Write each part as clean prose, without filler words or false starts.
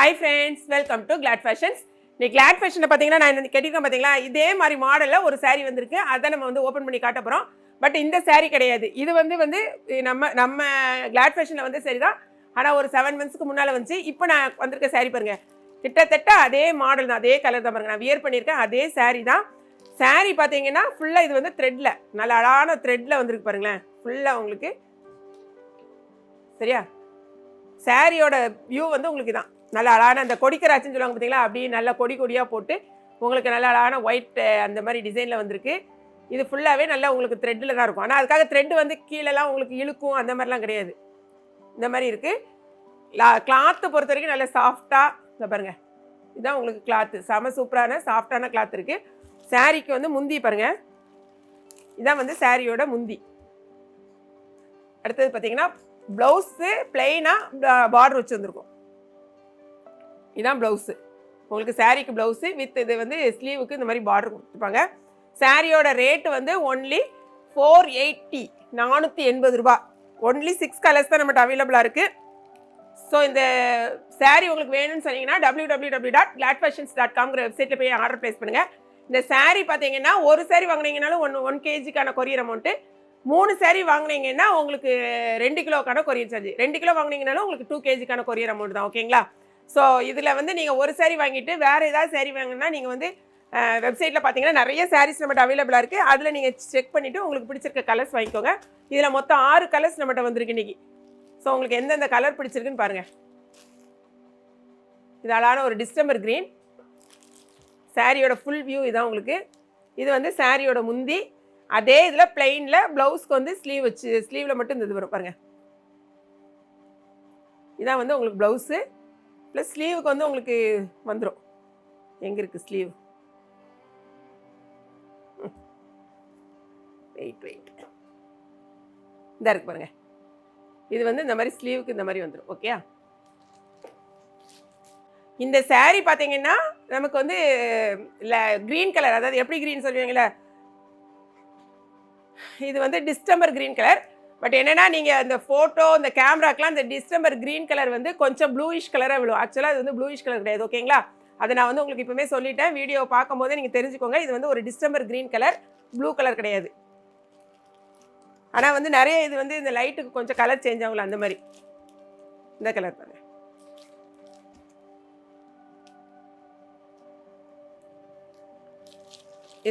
Hi friends, welcome to Glad Fashions. நீ Glad Fashion பாத்தீங்கன்னா நான் கேட்டிருக்கேன் பாத்தீங்களா, இதே மாதிரி மாடல்ல ஒரு saree வந்திருக்கு. அத நம்ம வந்து ஓபன் பண்ணி காட்ட போறோம். பட் இந்த saree கிடையாது. இது வந்து நம்ம Glad Fashionல வந்து saree தான். ஆனா ஒரு 7 monthsக்கு முன்னால வந்துச்சு. இப்போ நான் வந்திருக்க saree பாருங்க. கிட்டத்தட்ட அதே மாடல் தான், அதே கலர் தான் பாருங்க. நான் வியர் பண்ணிருக்கேன் அதே saree தான். saree பாத்தீங்கன்னா ஃபுல்லா இது வந்து த்ரெட்ல, நல்ல அழகான த்ரெட்ல வந்திருக்கு பாருங்களேன். ஃபுல்லா உங்களுக்கு சரியா? சாரியோட வியூ வந்து உங்களுக்கு தான் நல்ல அழகான அந்த கொடிக்கராச்சின்னு சொல்லுவாங்க பார்த்தீங்களா, அப்படியே நல்லா கொடி கொடியாக போட்டு உங்களுக்கு நல்ல அழகான ஒயிட் அந்த மாதிரி டிசைனில் வந்திருக்கு. இது ஃபுல்லாகவே நல்லா உங்களுக்கு த்ரெட்டில் தான் இருக்கும். ஆனால் அதுக்காக த்ரெட் வந்து கீழெல்லாம் உங்களுக்கு இழுக்கும் அந்த மாதிரிலாம் கிடையாது. இந்த மாதிரி இருக்குது. கிளாத்து பொறுத்த வரைக்கும் நல்லா சாஃப்டாக இந்த பாருங்கள், இதுதான் உங்களுக்கு கிளாத்து செம சூப்பரான சாஃப்டான கிளாத் இருக்குது. சாரிக்கு வந்து முந்தி பாருங்கள், இதான் வந்து சாரியோட முந்தி. அடுத்தது பார்த்தீங்கன்னா ப்ளவுஸு பிளெயினாக பார்டர் வச்சு வந்துருக்கும். இதுதான் ப்ளவுஸு, உங்களுக்கு சாரீக்கு ப்ளவுஸு வித் இது வந்து ஸ்லீவுக்கு இந்த மாதிரி பார்டர் கொடுத்துருப்பாங்க. சாரியோட ரேட்டு வந்து ஒன்லி 480, 480 ரூபா. ஒன்லி 6 கலர்ஸ் தான் நம்மகிட்ட அவைலபிளாக இருக்குது. ஸோ இந்த சாரீ உங்களுக்கு வேணும்னு சொன்னீங்கன்னா www.gladfashions.com வெப்சைட்டில் போய் ஆர்டர் ப்ளேஸ் பண்ணுங்கள். இந்த சாரீ பார்த்தீங்கன்னா ஒரு சாரீ வாங்கினீங்கனாலும் 1 kgக்கான கொரியர் அமௌண்ட்டு, 3 சாரீ வாங்கினீங்கன்னா உங்களுக்கு 2 கிலோக்கான கொரியர் சார்ஜ், 2 கிலோ வாங்கினீங்கனாலும் உங்களுக்கு 2 kgக்கான கொரியர் அமௌண்ட் தான். ஓகேங்களா? ஸோ இதில் வந்து நீங்கள் ஒரு சாரீ வாங்கிட்டு வேறு ஏதாவது சாரீ வாங்கினா நீங்கள் வந்து வெப்சைட்டில் பார்த்தீங்கன்னா நிறைய சாரீஸ் நம்மகிட்ட அவைலபிளாக இருக்குது. அதில் நீங்கள் செக் பண்ணிவிட்டு உங்களுக்கு பிடிச்சிருக்க கலர்ஸ் வாங்கிக்கோங்க. இதில் மொத்தம் 6 கலர்ஸ் நம்மகிட்ட வந்திருக்கு இன்றைக்கி. ஸோ உங்களுக்கு எந்தெந்த கலர் பிடிச்சிருக்குன்னு பாருங்கள். இது அழகான ஒரு டிஸ்டம்பர் க்ரீன். சாரியோட ஃபுல் வியூ இதான் உங்களுக்கு. இது வந்து சாரியோட முந்தி. அதே இதில் பிளெயினில் ப்ளவுஸ்க்கு வந்து ஸ்லீவ் வச்சு, ஸ்லீவில் மட்டும் இந்த இது வரும் பாருங்கள். இதான் வந்து உங்களுக்கு ப்ளவுஸு ப்ளஸ் ஸ்லீவுக்கு வந்து உங்களுக்கு வந்துடும். எங்கே இருக்குது ஸ்லீவ்? வெயிட் இந்த இருக்கு பாருங்கள். இது வந்து இந்த மாதிரி ஸ்லீவுக்கு இந்த மாதிரி வந்துடும். ஓகே, இந்த சாரீ பார்த்தீங்கன்னா நமக்கு வந்து இல்லை க்ரீன் கலர், அதாவது எப்படி க்ரீன் சொல்லுவீங்களே, இது வந்து டிஸ்டம்பர் க்ரீன் கலர். பட் என்னென்னா நீங்கள் அந்த ஃபோட்டோ இந்த கேமராக்கெலாம் இந்த டிஸ்டம்பர் க்ரீன் கலர் வந்து கொஞ்சம் ப்ளூயிஷ் கலராக விழும். ஆக்சுவலாக இது வந்து ப்ளூயிஷ் கலர் கிடையாது. ஓகேங்களா? அதை நான் வந்து உங்களுக்கு இப்போமே சொல்லிட்டேன். வீடியோ பார்க்கும்போதே நீங்கள் தெரிஞ்சுக்கோங்க. இது வந்து ஒரு distemper green colour, blue colour கிடையாது. ஆனால் வந்து நிறைய இது வந்து இந்த லைட்டுக்கு கொஞ்சம் கலர் சேஞ்ச் ஆகல, அந்த மாதிரி. இந்த கலர் பாருங்க.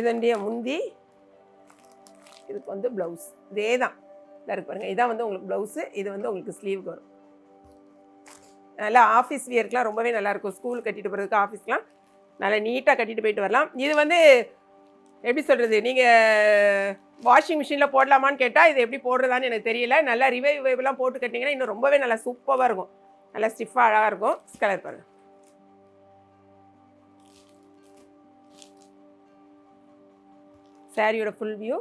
இதண்டிய முந்தி, இதுக்கு வந்து ப்ளவுஸ் இதே தான் இருக்கு பாருங்கள். இதான் வந்து உங்களுக்கு ப்ளவுஸு, இது வந்து உங்களுக்கு ஸ்லீவுக்கு வரும். நல்லா ஆஃபீஸ் வியர்க்கெலாம் ரொம்பவே நல்லாயிருக்கும். ஸ்கூல் கட்டிட்டு போகிறதுக்கு ஆஃபீஸ்க்கெலாம் நல்லா நீட்டாக கட்டிட்டு போயிட்டு வரலாம். இது வந்து எப்படி சொல்கிறது, நீங்கள் வாஷிங் மிஷினில் போடலாமான்னு கேட்டால் இது எப்படி போடுறதான்னு எனக்கு தெரியல. நல்லா ரிவைவ்லாம் போட்டு கட்டிங்கன்னா இன்னும் ரொம்பவே நல்லா சூப்பராக இருக்கும். நல்லா ஸ்டிஃபாக அழகாக இருக்கும். கலர் பாருங்கள். சாரியோட ஃபுல் வியூ.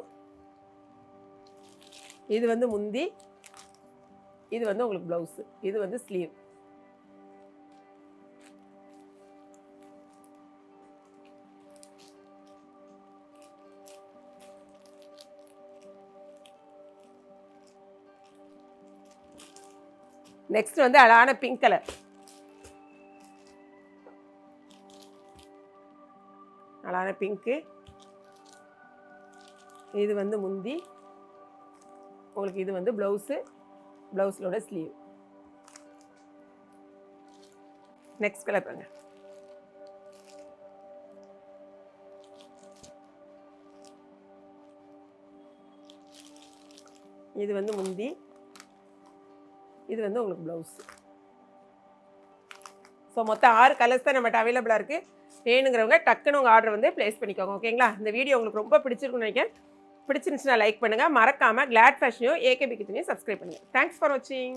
இது வந்து முந்தி, இது வந்து உங்களுக்கு ப்ளவுஸு, இது வந்து ஸ்லீவ். நெக்ஸ்ட் வந்து அழகான பிங்க் கலர். அழகான பிங்க்கு. இது வந்து முந்தி உங்களுக்கு, இது வந்து ப்ளவுஸு, ப்ளவுஸோட ஸ்லீவ். நெக்ஸ்ட் கலர் பாருங்க. இது வந்து முந்தி, இது வந்து உங்களுக்கு ப்ளவுஸ். ஸோ மொத்தம் 6 கலர்ஸ் தான் நம்மகிட்ட அவைலபிளாக இருக்குது. வேணுங்கிறவங்க டக்குன்னு உங்கள் ஆர்டர் வந்து ப்ளேஸ் பண்ணிக்கோங்க. ஓகேங்களா? இந்த வீடியோ உங்களுக்கு ரொம்ப பிடிச்சிருக்குன்னு நினைக்கிறேன். பிடிச்சிருந்துச்சுன்னா லைக் பண்ணுங்கள். மறக்காமல் கிளாட் ஃபேஷனையும் ஏகேபி கிச்சனையும் சப்ஸ்கிரைப் பண்ணுங்கள். தேங்க்ஸ் ஃபார் வாட்சிங்.